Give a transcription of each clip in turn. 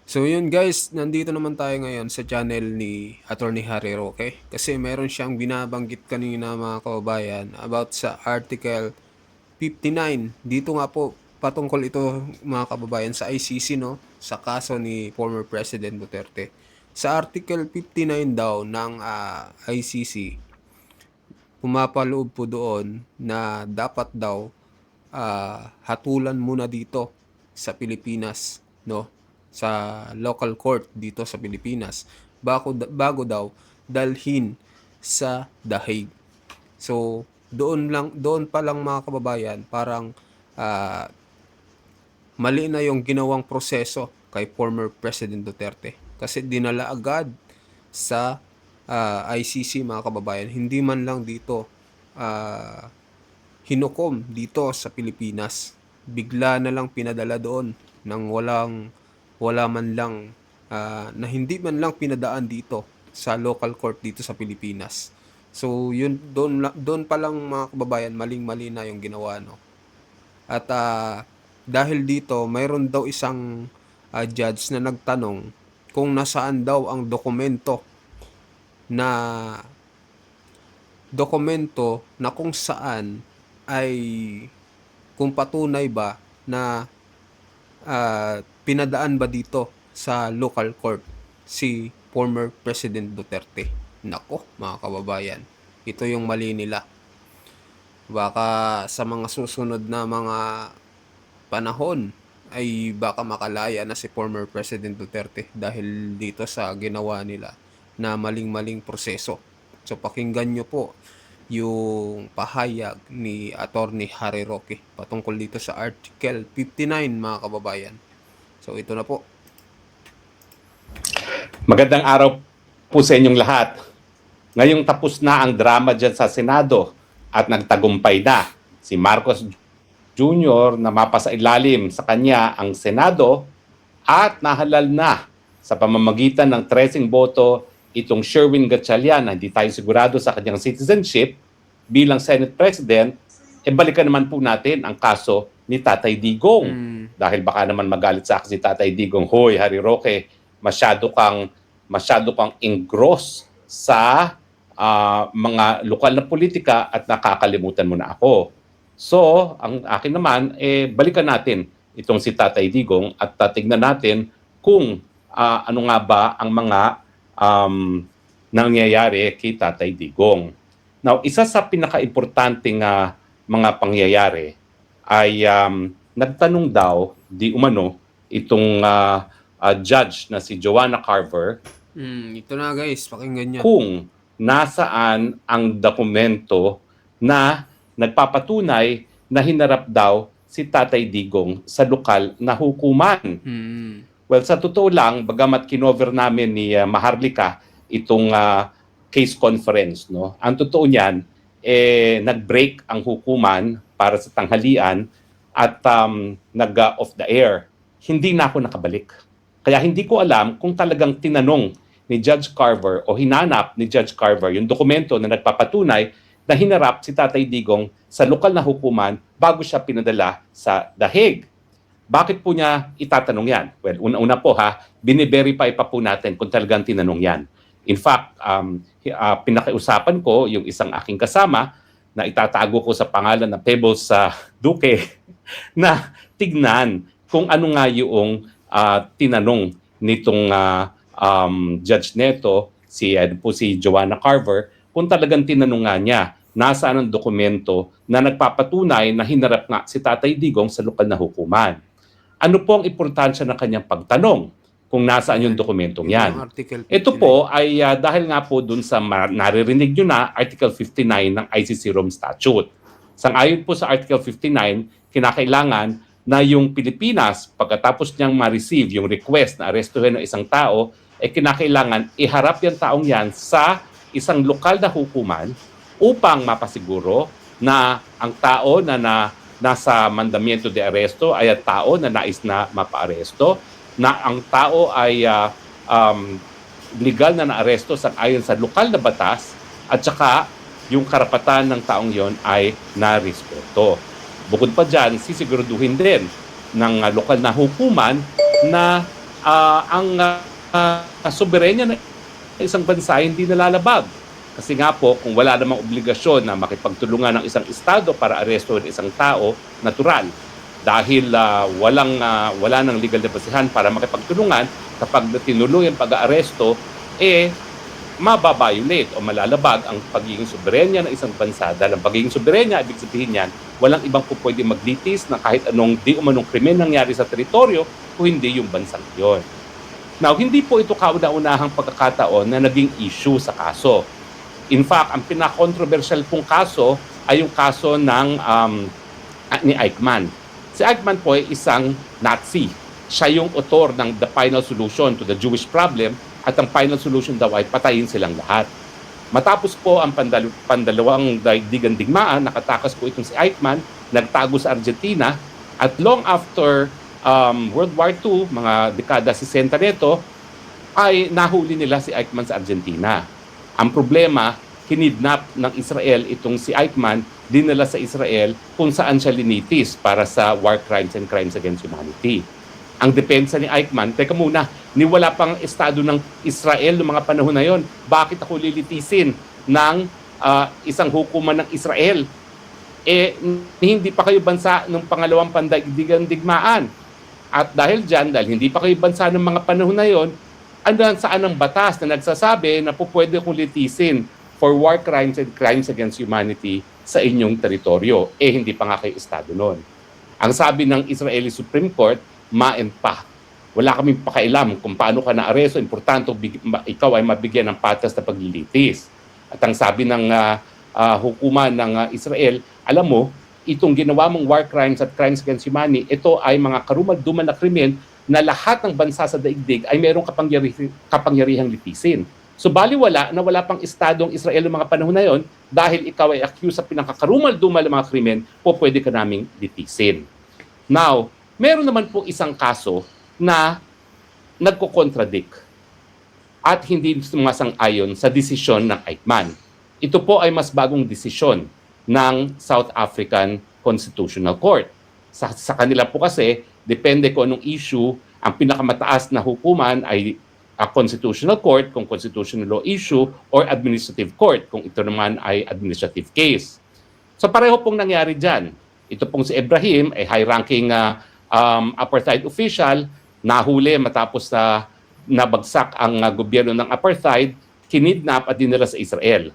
So yun guys, nandito naman tayo ngayon sa channel ni Attorney Harry Roque kasi meron siyang binabanggit kanina mga kababayan about sa Article 59. Dito nga po patungkol ito mga kababayan sa ICC, no, sa kaso ni former President Duterte. Sa Article 59 daw ng ICC, pumapaloob po doon na dapat daw hatulan muna dito sa Pilipinas, no? Sa local court dito sa Pilipinas bago daw dalhin sa The Hague. So, doon pa lang mga kababayan, parang ah, mali na yung ginawang proseso kay former President Duterte. Kasi dinala agad sa ICC mga kababayan. Hindi man lang dito ah, hinukom dito sa Pilipinas. Bigla na lang pinadala doon nang wala man lang na hindi man lang pinadaan dito sa local court dito sa Pilipinas. So yun doon pa lang mga kababayan, maling-mali na yung ginawa, no. At dahil dito mayroon daw isang judge na nagtanong kung nasaan daw ang na dokumento na kung saan ay kung patunay ba na pinadaan ba dito sa local court si former President Duterte. Nako, mga kababayan, ito yung mali nila. Baka sa mga susunod na mga panahon ay baka makalaya na si former President Duterte dahil dito sa ginawa nila na maling-maling proseso. So pakinggan nyo po yung pahayag ni Attorney Harry Roque patungkol dito sa Article 59 mga kababayan. So ito na po. Magandang araw po sa inyong lahat. Ngayong tapos na ang drama dyan sa Senado at nagtagumpay na si Marcos Jr. na mapasailalim sa kanya ang Senado at nahalal na sa pamamagitan ng 13 boto itong Sherwin Gatchalian na hindi tayo sigurado sa kanyang citizenship bilang Senate President. Balikan naman po natin ang kaso ni Tatay Digong. Dahil baka naman magalit sa akin si Tatay Digong, "Hoy, Harry Roque, masyado kang engross sa mga lokal na politika at nakakalimutan mo na ako." So, ang akin naman, balikan natin itong si Tatay Digong at tignan natin kung ano nga ba ang mga nangyayari kay Tatay Digong. Now, isa sa pinaka-importanting mga pangyayari ay nagtanong daw, di umano, itong judge na si Joanna Carver Ito na guys, pakinggan nyo. kung nasaan ang dokumento na nagpapatunay na hinarap daw si Tatay Digong sa lokal na hukuman. Well, sa totoo lang, bagamat kinover namin ni Maharlika itong case conference, no? Ang totoo niyan, nag-break ang hukuman para sa tanghalian at nag-off the air. Hindi na ako nakabalik. Kaya hindi ko alam kung talagang tinanong ni Judge Carver o hinanap ni Judge Carver yung dokumento na nagpapatunay na hinarap si Tatay Digong sa lokal na hukuman bago siya pinadala sa The Hague. Bakit po niya itatanong yan? Well, una-una po bine-verify pa po natin kung talagang tinanong yan. In fact, pinakiusapan ko yung isang aking kasama na itatago ko sa pangalan na Pebbles Duque na tignan kung ano nga yung tinanong nitong Judge Neto, si Joanna Carver, kung talagang tinanong nga niya nasaan ang dokumento na nagpapatunay na hinarap nga si Tatay Digong sa lokal na hukuman. Ano po ang importansya ng kanyang pagtanong kung nasaan yung dokumentong yan? Ito po ay dahil nga po dun sa naririnig nyo na Article 59 ng ICC Rome Statute. Sang-ayon po sa Article 59, kinakailangan na yung Pilipinas, pagkatapos niyang ma-receive yung request na arestuhin ng isang tao, kinakailangan iharap yung taong yan sa isang lokal na hukuman upang mapasiguro na ang tao na nasa mandamiento de aresto ay at tao na nais na mapaaresto, na ang tao ay legal na naaresto ayon sa lokal na batas, at saka yung karapatan ng taong yon ay narespeto. Bukod pa dyan, sisiguraduhin din ng lokal na hukuman na soberenya ng isang bansa hindi nalalabag. Kasi nga po, kung wala namang obligasyon na makipagtulungan ng isang estado para arestuhin isang tao, natural. Dahil wala nang legal na basihan para makipagtulungan, kapag tinuloy ang pag-aaresto, mababiolate o malalabag ang pagiging soberenya ng isang bansa. Dahil ang pagiging soberenya, ibig sabihin yan, walang ibang po pwede maglitis na kahit anong di umanong krimen nangyari sa teritoryo kung hindi yung bansang iyon. Now, hindi po ito kauna-unahang pagkakataon na naging issue sa kaso. In fact, ang pinaka-controversial pong kaso ay yung kaso ni Eichmann. Si Eichmann po ay isang Nazi. Siya yung author ng The Final Solution to the Jewish Problem at ang final solution daw ay patayin silang lahat. Matapos po ang pandalawang daigdigang digmaan, nakatakas po itong si Eichmann, nagtago sa Argentina at long after World War II, mga dekada 60 nito, ay nahuli nila si Eichmann sa Argentina. Ang problema, kinidnap ng Israel itong si Eichmann, dinala sa Israel kung saan siya linitis para sa war crimes and crimes against humanity. Ang depensa ni Eichmann, teka muna, niwala pang estado ng Israel noong mga panahon na yon. Bakit ako lilitisin ng isang hukuman ng Israel? Hindi pa kayo bansa ng pangalawang pandaigdigang digmaan. At dahil dyan, dahil hindi pa kayo bansa ng mga panahon na yon, saan ang batas na nagsasabi na po pwede kong litisin for war crimes and crimes against humanity sa inyong teritoryo? Hindi pa nga kayo estado noon. Ang sabi ng Israeli Supreme Court, pa. Wala kaming pakailam kung paano ka naaresto. Importante ikaw ay mabigyan ng patas na paglilitis. At ang sabi ng hukuman ng Israel, alam mo, itong ginawa mong war crimes at crimes against humanity, ito ay mga karumal-duman na krimen na lahat ng bansa sa daigdig ay mayroong kapangyarihang litisin. So baliwala na wala pang estadong Israel ng mga panahon na yon, dahil ikaw ay accused sa pinakakarumal-dumal ng mga krimen, pwede ka naming litisin. Now, meron naman po isang kaso na nagko-contradict at hindi sumasang-ayon sa desisyon ng Eichmann. Ito po ay mas bagong desisyon ng South African Constitutional Court. Sa kanila po kasi, depende kung anong issue, ang pinakamataas na hukuman ay a constitutional court kung constitutional law issue or administrative court kung ito naman ay administrative case. So pareho pong nangyari dyan. Ito pong si Ibrahim ay high-ranking apartheid official, nahuli matapos na nabagsak ang gobyerno ng apartheid, kinidnap at dinala sa Israel.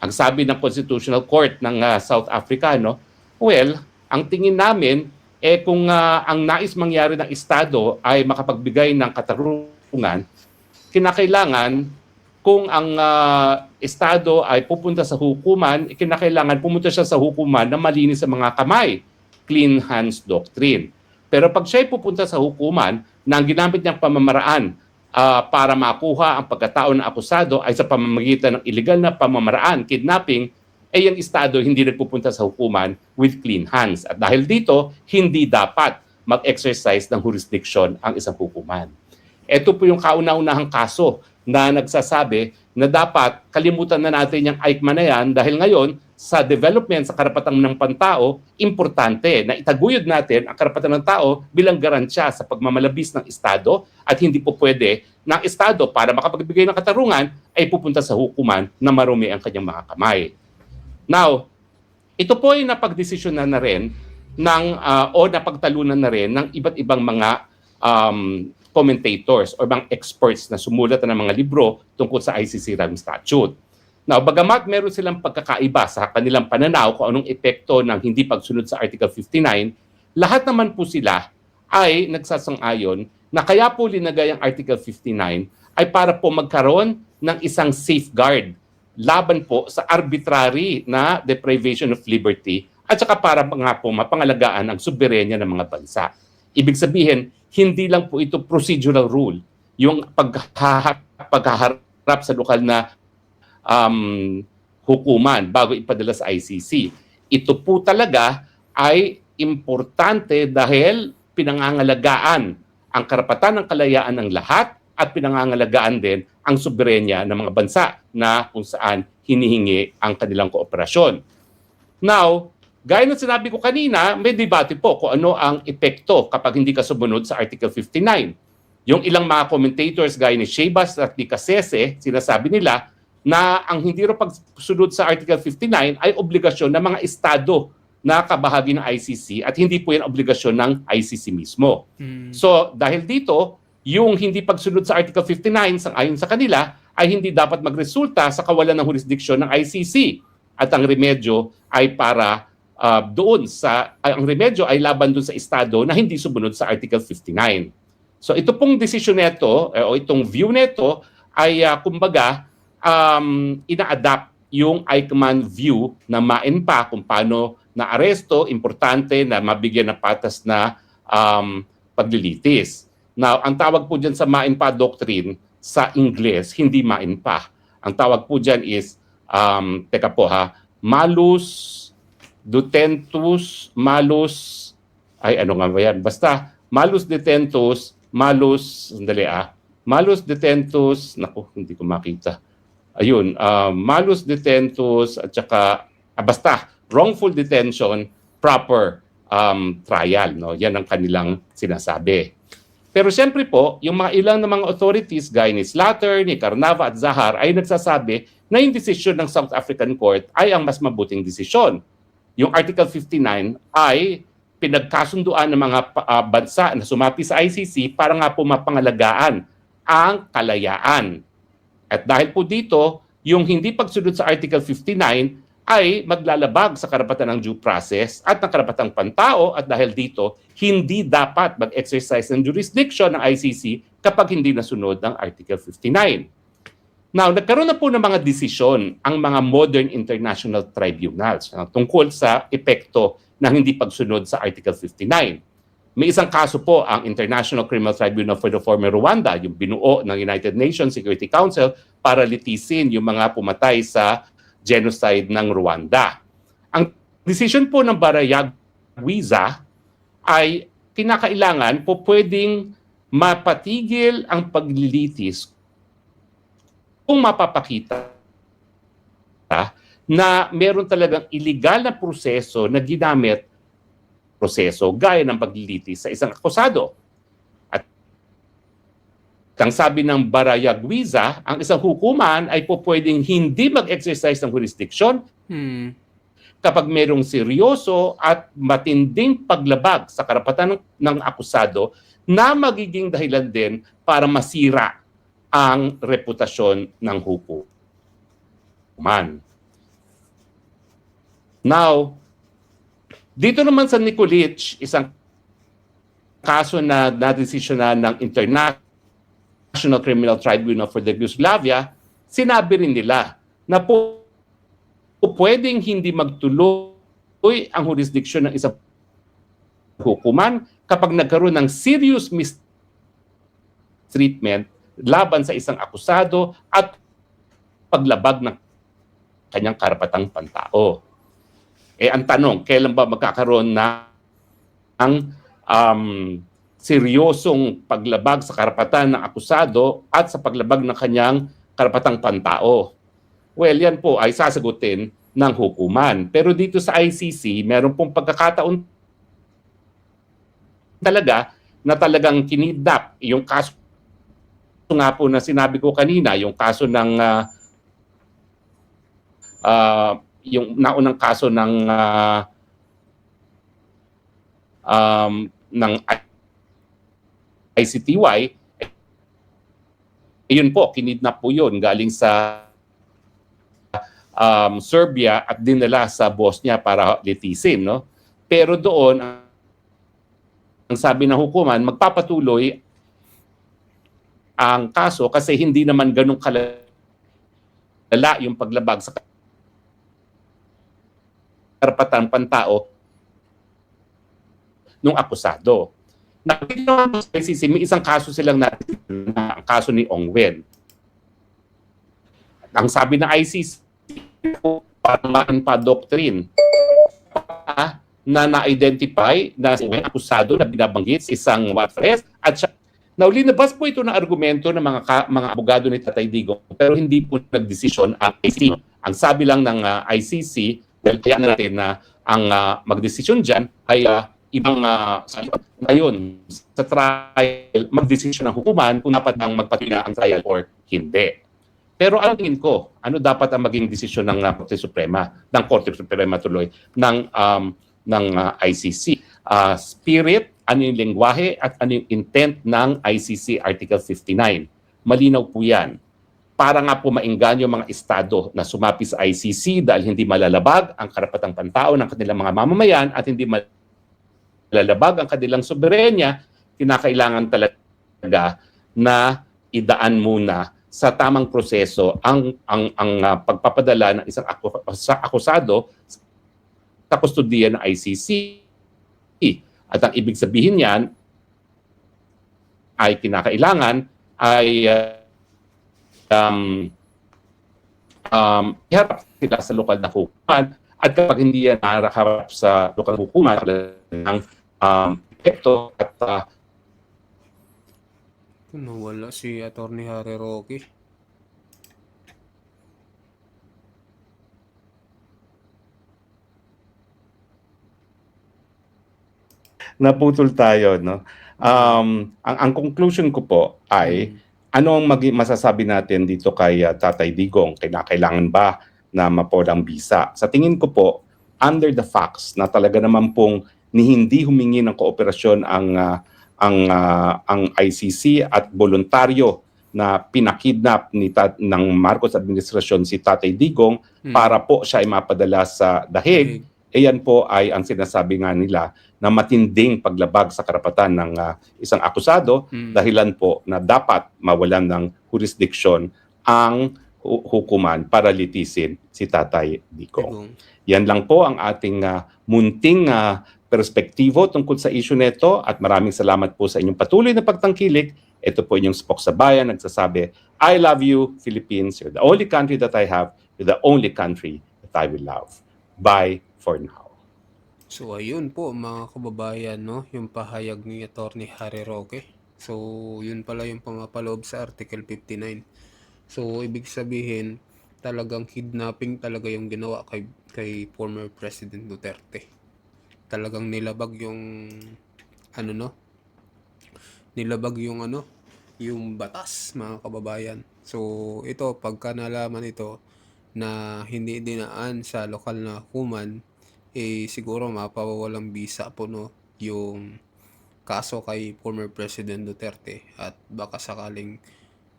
Ang sabi ng Constitutional Court ng South Africa, ang tingin namin, kung ang nais mangyari ng Estado ay makapagbigay ng katarungan, kinakailangan kung ang Estado ay pupunta sa hukuman, kinakailangan pumunta siya sa hukuman na malinis sa mga kamay, clean hands doctrine. Pero pag siya'y pupunta sa hukuman na ang ginamit niyang pamamaraan para makuha ang pagkatao ng akusado ay sa pamamagitan ng illegal na pamamaraan, kidnapping, yung Estado hindi nagpupunta sa hukuman with clean hands. At dahil dito, hindi dapat mag-exercise ng jurisdiction ang isang hukuman. Ito po yung kauna-unahang kaso na nagsasabi na dapat kalimutan na natin yung Eichmann na yan dahil ngayon, sa development sa karapatan ng pantao, importante na itaguyod natin ang karapatan ng tao bilang garansya sa pagmamalabis ng Estado at hindi po pwede ng Estado para makapagbigay ng katarungan ay pupunta sa hukuman na marumi ang kanyang mga kamay. Now, ito po ay napagdesisyonan na rin o napagtalunan na rin ng iba't ibang mga commentators o mga experts na sumulat ng mga libro tungkol sa ICC Rome Statute. Now, bagamat meron silang pagkakaiba sa kanilang pananaw kung anong epekto ng hindi pagsunod sa Article 59, lahat naman po sila ay nagsasang-ayon na kaya po linagay ang Article 59 ay para po magkaroon ng isang safeguard laban po sa arbitrary na deprivation of liberty at saka para nga po mapangalagaan ang soberenya ng mga bansa. Ibig sabihin, hindi lang po ito procedural rule, yung paghaharap sa lokal na hukuman bago ipadala sa ICC. Ito po talaga ay importante dahil pinangangalagaan ang karapatan ng kalayaan ng lahat at pinangangalagaan din ang soberenya ng mga bansa na kung saan hinihingi ang kanilang kooperasyon. Now, gaya ng sinabi ko kanina, may debate po kung ano ang epekto kapag hindi ka sumunod sa Article 59. Yung ilang mga commentators gaya ni Shebas at ni Casese, sinasabi nila na ang hindi raw pagsunod sa Article 59 ay obligasyon ng mga estado na kabahagi ng ICC at hindi po yan obligasyon ng ICC mismo. So dahil dito, yung hindi pagsunod sa Article 59 ayon sa kanila ay hindi dapat magresulta sa kawalan ng jurisdiksyon ng ICC at ang remedyo ay para ang remedyo ay laban doon sa estado na hindi sumunod sa Article 59. So ito pong desisyon nito o itong view nito ay kumbaga ina-adapt yung Eichmann view na MAENPA kung paano na aresto, importante na mabigyan ng patas na paglilitis. Now, ang tawag po dyan sa MAENPA doctrine sa Ingles, hindi MAENPA. Ang tawag po dyan is, malus detentus, malus detentus, naku, hindi ko makita. Ayun, malus detentus at saka wrongful detention, proper trial, no? Yan ang kanilang sinasabi. Pero siyempre po, yung mga ilang ng mga authorities gaya ni Slatter, ni Carnava at Zahar ay nagsasabi na yung desisyon ng South African Court ay ang mas mabuting desisyon. Yung Article 59 ay pinagkasunduan ng mga bansa na sumapi sa ICC para nga po mapangalagaan ang kalayaan. At dahil po dito, yung hindi pagsunod sa Article 59 ay maglalabag sa karapatan ng due process at ng karapatang pantao at dahil dito, hindi dapat mag-exercise ng jurisdiction ng ICC kapag hindi nasunod ang Article 59. Now, nagkaroon na po ng mga desisyon ang mga modern international tribunals tungkol sa epekto ng hindi pagsunod sa Article 59. May isang kaso po ang International Criminal Tribunal for the former Rwanda, yung binuo ng United Nations Security Council para litisin yung mga pumatay sa genocide ng Rwanda. Ang decision po ng Barayagwiza ay kinakailangan po pwedeng mapatigil ang paglilitis kung mapapakita na meron talagang illegal na proseso na ginamit gaya ng paglilitis sa isang akusado. At ang sabi ng Barayagwiza, ang isang hukuman ay po pwedeng hindi mag-exercise ng jurisdiction kapag merong seryoso at matinding paglabag sa karapatan ng akusado na magiging dahilan din para masira ang reputasyon ng hukuman. Now, dito naman sa Nikolic, isang kaso na nadesisyonan ng International Criminal Tribunal for the Yugoslavia, sinabi rin nila na po pwedeng hindi magtuloy ang jurisdiction ng isang hukuman kapag nagkaroon ng serious mistreatment laban sa isang akusado at paglabag ng kanyang karapatang pantao. Ang tanong, kailan ba magkakaroon ng seryosong paglabag sa karapatan ng akusado at sa paglabag ng kanyang karapatang pantao? Well, yan po ay sasagutin ng hukuman. Pero dito sa ICC, meron pong pagkakataon talaga na talagang kinidnap. Yung kaso nga po na sinabi ko kanina, yung kaso ng yung naunang kaso ng ICTY, yun po, kinidnap po yun galing sa Serbia at dinala sa Bosnia para litisin, no? Pero doon, ang sabi ng hukuman, magpapatuloy ang kaso kasi hindi naman ganun kalala yung paglabag sa karapatang pantao ng akusado. Nakita mo sa ICC, may isang kaso silang natin, ang kaso ni Ong Wen. Ang sabi ng ICC, MAENPA doctrine na na-identify na si Wen akusado na binabanggit sa isang warrant at siya. Now, linabas po ito ng argumento ng mga abogado ni Tatay Digong pero hindi po nagdesisyon ang ICC. Ang sabi lang ng ICC, well, kaya natin na ang magdesisyon dyan ay ibang ngayon sa trial, magdesisyon ng hukuman kung dapat bang magpatuloy ang trial or hindi. Pero ang tingin ko, ano dapat ang maging desisyon ng Korte Suprema, ng Korte Suprema tuloy, ng ICC? Spirit, ano yung lengguwahe, at ano yung intent ng ICC Article 59. Malinaw po yan. Para nga po maingganyo mga estado na sumapi sa ICC dahil hindi malalabag ang karapatang pantao ng kanilang mga mamamayan at hindi malalabag ang kanilang soberenya, kinakailangan talaga na idaan muna sa tamang proseso ang pagpapadala ng isang akusado sa kustodiya ng ICC. At ang ibig sabihin niyan ay kinakailangan ay iharap sila sa lokal na hukuman, at kapag hindi yan nakaharap sa lokal na hukuman ng epekto at Nawala si Attorney Harry Roque. naputol tayo, no? Ang conclusion ko po ay ano ang masasabi natin dito kay Tatay Digong? Kailangan ba na mapolang bisa? Sa tingin ko po, under the facts na talaga naman pong hindi humingi ng kooperasyon ang ICC at voluntaryo na pinakidnap ng Marcos administrasyon si Tatay Digong para po siya ay mapadala sa dahig. Yan po ay ang sinasabi nga nila na matinding paglabag sa karapatan ng isang akusado, dahilan po na dapat mawalan ng jurisdiksyon ang hukuman para litisin si Tatay Digong. Yan lang po ang ating munting perspektibo tungkol sa issue nito, at maraming salamat po sa inyong patuloy na pagtangkilik. Ito po inyong Spok sa Bayan nagsasabi, I love you, Philippines. You're the only country that I have. You're the only country that I will love. Bye for now. So ayun po mga kababayan, no, yung pahayag ni Attorney Harry Roque. So yun pala yung pumapaloob sa Article 59. So ibig sabihin talagang kidnapping talaga yung ginawa kay former President Duterte. Talagang nilabag yung nilabag yung batas, mga kababayan. So ito, pagka nalaman ito na hindi dinaan sa lokal na hukuman, siguro mapawawalang bisa po, no, yung kaso kay former President Duterte, at baka sakaling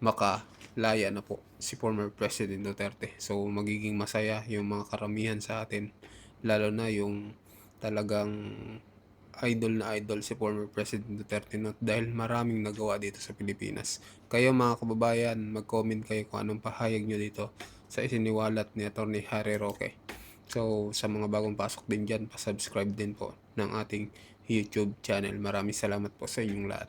makalaya na po si former President Duterte. So magiging masaya yung mga karamihan sa atin, lalo na yung talagang idol na idol si former President Duterte, no? Dahil maraming nagawa dito sa Pilipinas. Kayo mga kababayan, mag-comment kayo kung anong pahayag nyo dito sa isiniwalat ni Atty. Harry Roque. So sa mga bagong pasok din dyan, pasubscribe din po ng ating YouTube channel. Maraming salamat po sa inyong lahat.